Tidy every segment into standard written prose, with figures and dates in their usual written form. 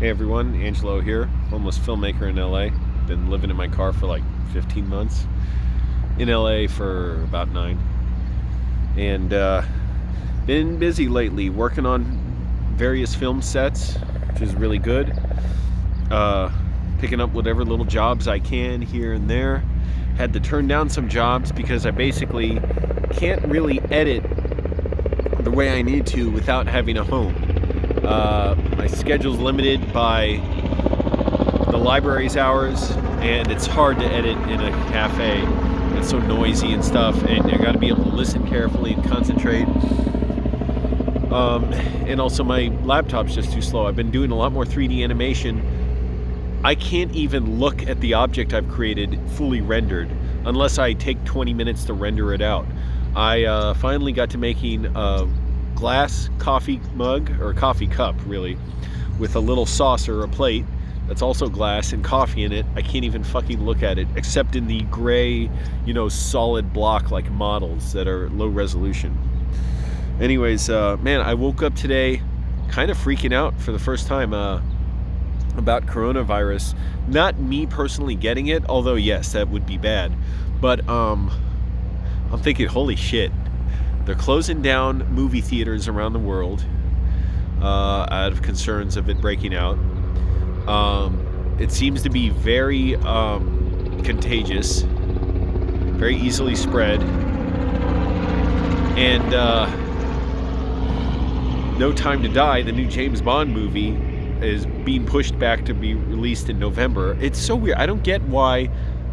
Hey everyone, Angelo here, homeless filmmaker in LA. Been living in my car for like 15 months. In LA for about 9. And been busy lately working on various film sets, which is really good. Picking up whatever little jobs I can here and there. Had to turn down some jobs because I basically can't really edit the way I need to without having a home. My schedule's limited by the library's hours, and it's hard to edit in a cafe. It's so noisy and stuff, and I gotta be able to listen carefully and concentrate. And also my laptop's just too slow. I've been doing a lot more 3D animation. I can't even look at the object I've created fully rendered unless I take 20 minutes to render it out. I finally got to making a glass coffee mug, or coffee cup really, with a little saucer or plate that's also glass and coffee in it. I can't even fucking look at it except in the gray, solid block like models that are low resolution. Anyways, man, I woke up today kind of freaking out for the first time about coronavirus. Not me personally getting it, although yes, that would be bad. But I'm thinking, holy shit, they're closing down movie theaters around the world out of concerns of it breaking out. It seems to be very contagious, very easily spread, and No Time to Die, the new James Bond movie, is being pushed back to be released in November. It's so weird. I don't get why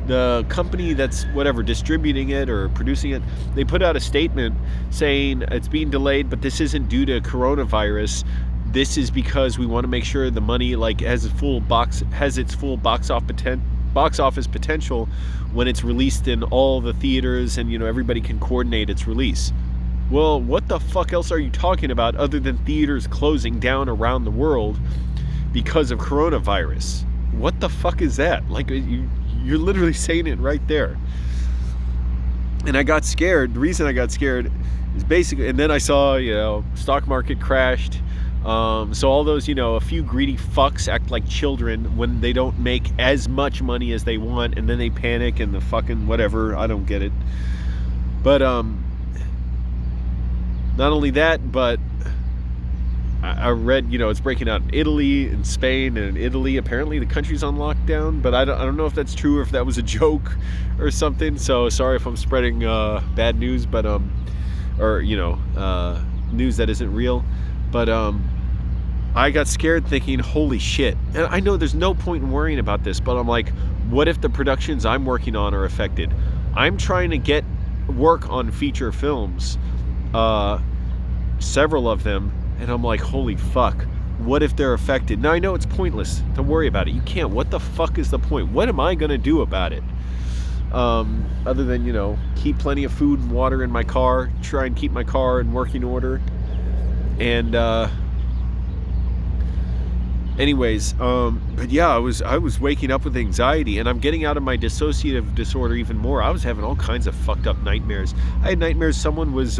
the company that's distributing it or producing it, they put out a statement saying it's being delayed, but this isn't due to coronavirus. This is because we want to make sure the money has its full box office potential when it's released in all the theaters, and everybody can coordinate its release. Well, what the fuck else are you talking about other than theaters closing down around the world because of coronavirus? What the fuck is that? You're literally saying it right there. And I got scared. The reason I got scared is basically, and then I saw, stock market crashed. So all those, a few greedy fucks act like children when they don't make as much money as they want, and then they panic and the fucking whatever. I don't get it. But, not only that, but I read, it's breaking out in Italy and Spain, and in Italy, apparently the country's on lockdown, but I don't know if that's true or if that was a joke or something. So sorry if I'm spreading bad news, but news that isn't real. But I got scared thinking, holy shit. And I know there's no point in worrying about this, but I'm like, what if the productions I'm working on are affected? I'm trying to get work on feature films, several of them. And I'm like, holy fuck, what if they're affected? Now, I know it's pointless to worry about it. You can't. What the fuck is the point? What am I going to do about it? Other than, keep plenty of food and water in my car, try and keep my car in working order. And, anyways, but yeah, I was waking up with anxiety, and I'm getting out of my dissociative disorder even more. I was having all kinds of fucked up nightmares. I had nightmares someone was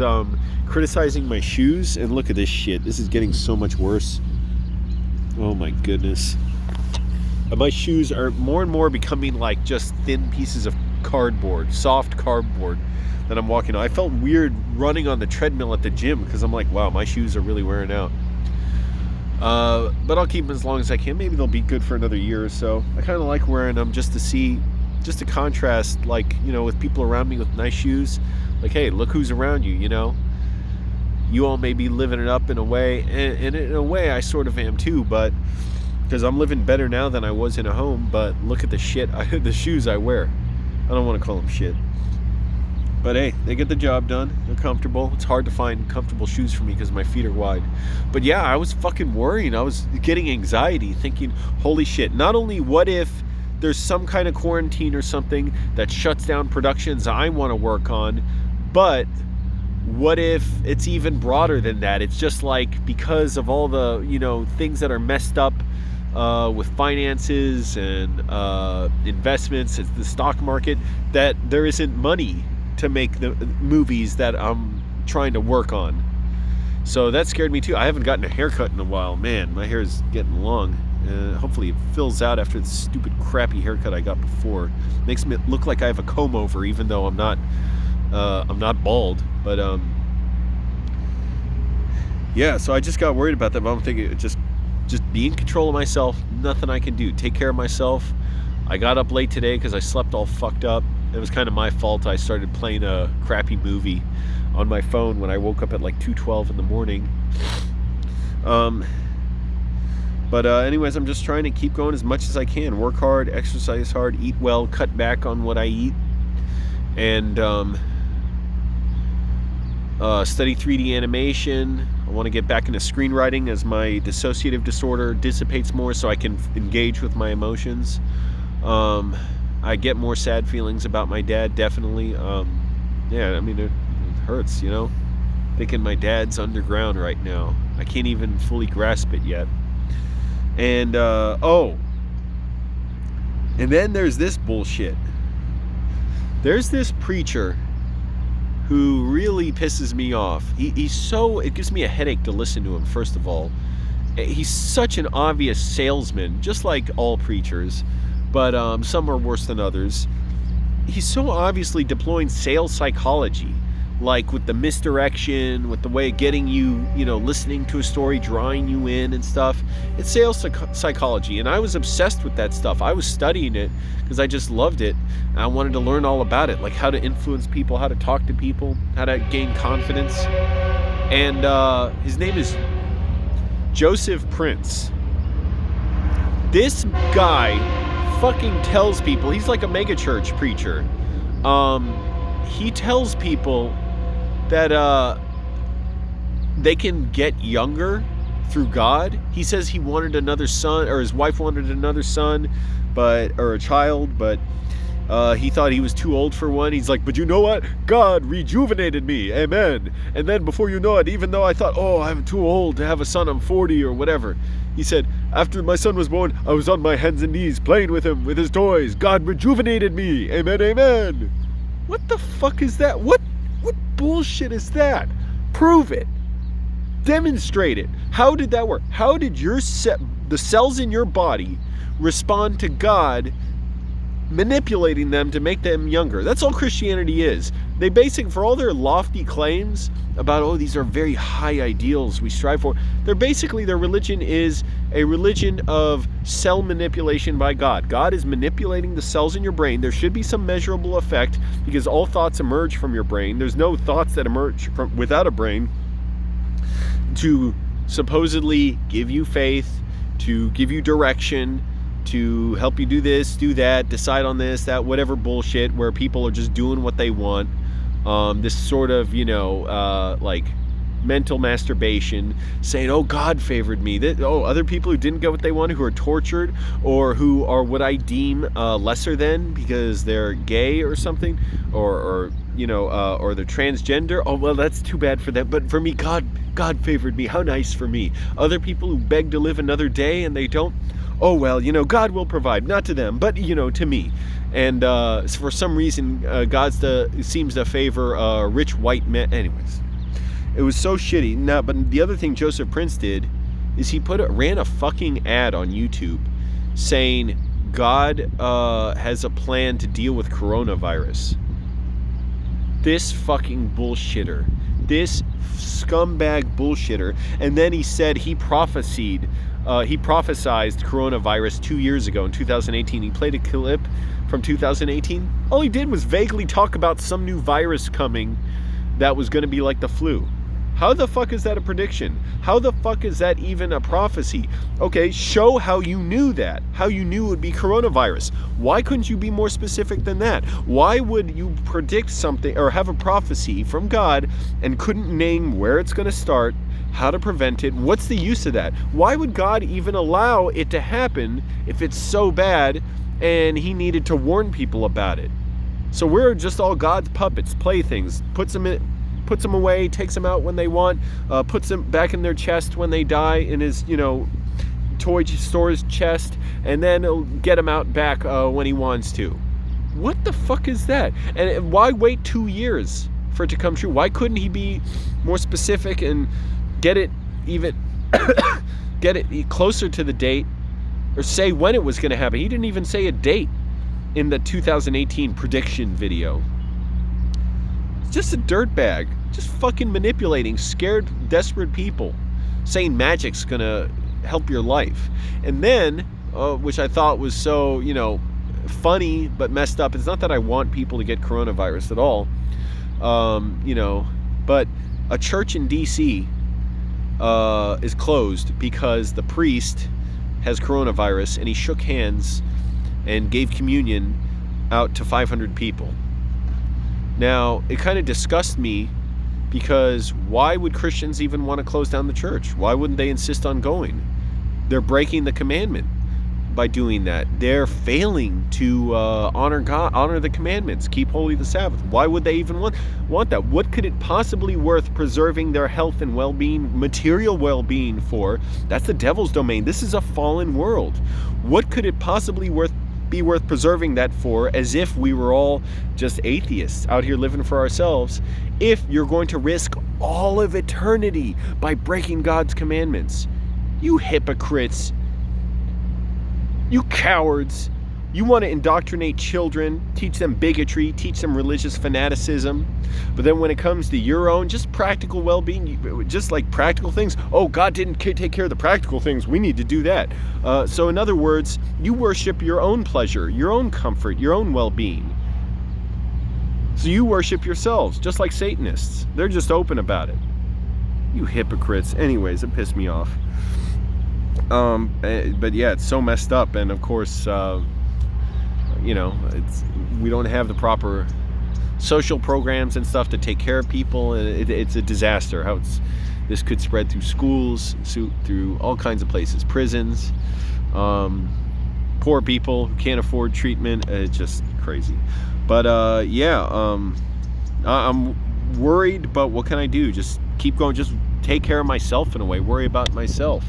criticizing my shoes, and look at this shit. This is getting so much worse. Oh my goodness. My shoes are more and more becoming like just thin pieces of cardboard, soft cardboard that I'm walking on. I felt weird running on the treadmill at the gym because I'm like, wow, my shoes are really wearing out. But I'll keep them as long as I can. Maybe they'll be good for another year or so. I kind of like wearing them just to contrast, with people around me with nice shoes. Like, hey, look who's around you, You all may be living it up in a way, and in a way I sort of am too, but because I'm living better now than I was in a home, but look at the the shoes I wear. I don't want to call them shit. But hey, they get the job done. They're comfortable. It's hard to find comfortable shoes for me because my feet are wide. But yeah, I was fucking worrying. I was getting anxiety, thinking, holy shit, not only what if there's some kind of quarantine or something that shuts down productions I want to work on, but what if it's even broader than that? It's just because of all the, things that are messed up with finances and investments, it's the stock market, that there isn't money to make the movies that I'm trying to work on. So that scared me too. I haven't gotten a haircut in a while. Man, my hair is getting long. Hopefully it fills out after the stupid crappy haircut I got before. Makes me look like I have a comb over, even though I'm not bald. But yeah, so I just got worried about that. But I'm thinking just be in control of myself. Nothing I can do. Take care of myself. I got up late today because I slept all fucked up. It was kind of my fault. I started playing a crappy movie on my phone when I woke up at like 2:12 in the morning. But anyways, I'm just trying to keep going as much as I can. Work hard, exercise hard, eat well, cut back on what I eat, and study 3D animation. I want to get back into screenwriting as my dissociative disorder dissipates more so I can engage with my emotions. I get more sad feelings about my dad, definitely. Yeah, I mean, it hurts, you know? Thinking my dad's underground right now. I can't even fully grasp it yet. And, and then there's this bullshit. There's this preacher who really pisses me off. He's so, it gives me a headache to listen to him, first of all. He's such an obvious salesman, just like all preachers, but some are worse than others. He's so obviously deploying sales psychology, like with the misdirection, with the way of getting you, listening to a story, drawing you in and stuff. It's sales psychology, and I was obsessed with that stuff. I was studying it because I just loved it. And I wanted to learn all about it, like how to influence people, how to talk to people, how to gain confidence. And his name is Joseph Prince. This guy fucking tells people, he's like a megachurch preacher. He tells people that they can get younger through God. He says he wanted another son, or his wife wanted another son, or a child, but he thought he was too old for one. He's like, but you know what? God rejuvenated me. Amen. And then before you know it, even though I thought, I'm too old to have a son, I'm 40 or whatever. He said, after my son was born, I was on my hands and knees playing with him, with his toys. God rejuvenated me. Amen, amen. What the fuck is that? What bullshit is that? Prove it. Demonstrate it. How did that work? How did the cells in your body respond to God manipulating them to make them younger? That's all Christianity is. They for all their lofty claims about, these are very high ideals we strive for, their religion is a religion of cell manipulation by God. God is manipulating the cells in your brain. There should be some measurable effect because all thoughts emerge from your brain. There's no thoughts that emerge without a brain to supposedly give you faith, to give you direction, to help you do this, do that, decide on this, that, whatever bullshit where people are just doing what they want. This sort of, like mental masturbation, saying, God favored me. Other people who didn't get what they wanted, who are tortured, or who are what I deem lesser than because they're gay or something, or they're transgender. Well, that's too bad for them. But for me, God favored me. How nice for me. Other people who beg to live another day and they don't. God will provide, not to them, but, to me. And for some reason, God seems to favor rich white men. Anyways, it was so shitty. Now, but the other thing Joseph Prince did is he ran a fucking ad on YouTube saying God has a plan to deal with coronavirus. This fucking bullshitter. This scumbag bullshitter. And then he said he prophesied coronavirus 2 years ago in 2018. He played a clip from 2018. All he did was vaguely talk about some new virus coming that was going to be like the flu. How the fuck is that a prediction? How the fuck is that even a prophecy? Okay, show how you knew that. How you knew it would be coronavirus. Why couldn't you be more specific than that? Why would you predict something or have a prophecy from God and couldn't name where it's going to start, how to prevent it? What's the use of that? Why would God even allow it to happen if it's so bad and he needed to warn people about it? So we're just all God's puppets, playthings, puts them away, takes them out when they want, puts them back in their chest when they die, in his, toy store's chest, and then he'll get them out back when he wants to. What the fuck is that? And why wait 2 years for it to come true? Why couldn't he be more specific and get it even, get it closer to the date or say when it was going to happen. He didn't even say a date in the 2018 prediction video. Just a dirtbag, just fucking manipulating scared, desperate people, saying magic's gonna help your life. And then, which I thought was so, funny but messed up. It's not that I want people to get coronavirus at all, but a church in DC is closed because the priest has coronavirus, and he shook hands and gave communion out to 500 people. Now, it kind of disgusts me, because why would Christians even want to close down the church? Why wouldn't they insist on going? They're breaking the commandment by doing that. They're failing to honor God, honor the commandments, keep holy the Sabbath. Why would they even want that? What could it possibly worth preserving their health and well-being, material well-being for? That's the devil's domain. This is a fallen world. What could it possibly be worth preserving that for, as if we were all just atheists out here living for ourselves, if you're going to risk all of eternity by breaking God's commandments? You hypocrites. You cowards. You want to indoctrinate children, teach them bigotry, teach them religious fanaticism. But then when it comes to your own, just practical well-being, just like practical things, oh, God didn't take care of the practical things, we need to do that. So in other words, you worship your own pleasure, your own comfort, your own well-being. So you worship yourselves, just like Satanists. They're just open about it. You hypocrites. Anyways, it pissed me off. But yeah, it's so messed up. And of course, we don't have the proper social programs and stuff to take care of people, and it's a disaster how this could spread through schools, through all kinds of places, prisons, poor people who can't afford treatment. It's just crazy. But I'm worried, but what can I do? Just keep going, just take care of myself in a way, worry about myself.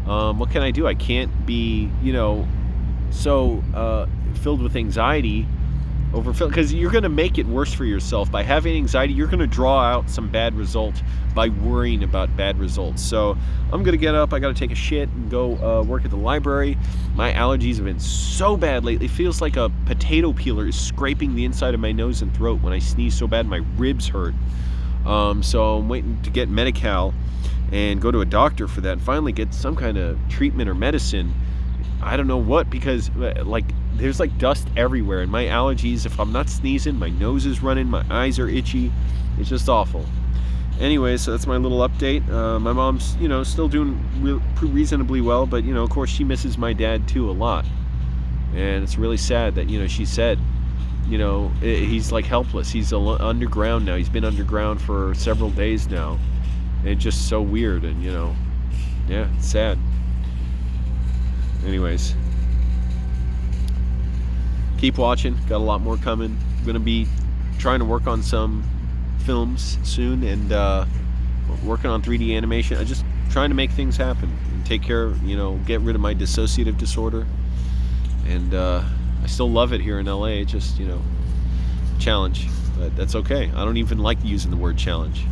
What can I do? I can't be, so filled with anxiety, because you're going to make it worse for yourself. By having anxiety, you're going to draw out some bad result by worrying about bad results. So I'm going to get up, I got to take a shit and go work at the library. My allergies have been so bad lately. It feels like a potato peeler is scraping the inside of my nose and throat when I sneeze so bad my ribs hurt. So I'm waiting to get Medi-Cal and go to a doctor for that, and finally get some kind of treatment or medicine. I don't know what, because there's dust everywhere, and my allergies, if I'm not sneezing, my nose is running, my eyes are itchy. It's just awful. Anyway, so that's my little update. My mom's, still doing reasonably well, but, of course she misses my dad too a lot. And it's really sad that, she said, he's helpless. He's underground now. He's been underground for several days now. And it's just so weird, and, yeah, it's sad. Anyways, keep watching. Got a lot more coming. I'm going to be trying to work on some films soon, and working on 3D animation. I'm just trying to make things happen and take care, get rid of my dissociative disorder. And I still love it here in LA. Just, challenge. But that's okay. I don't even like using the word challenge.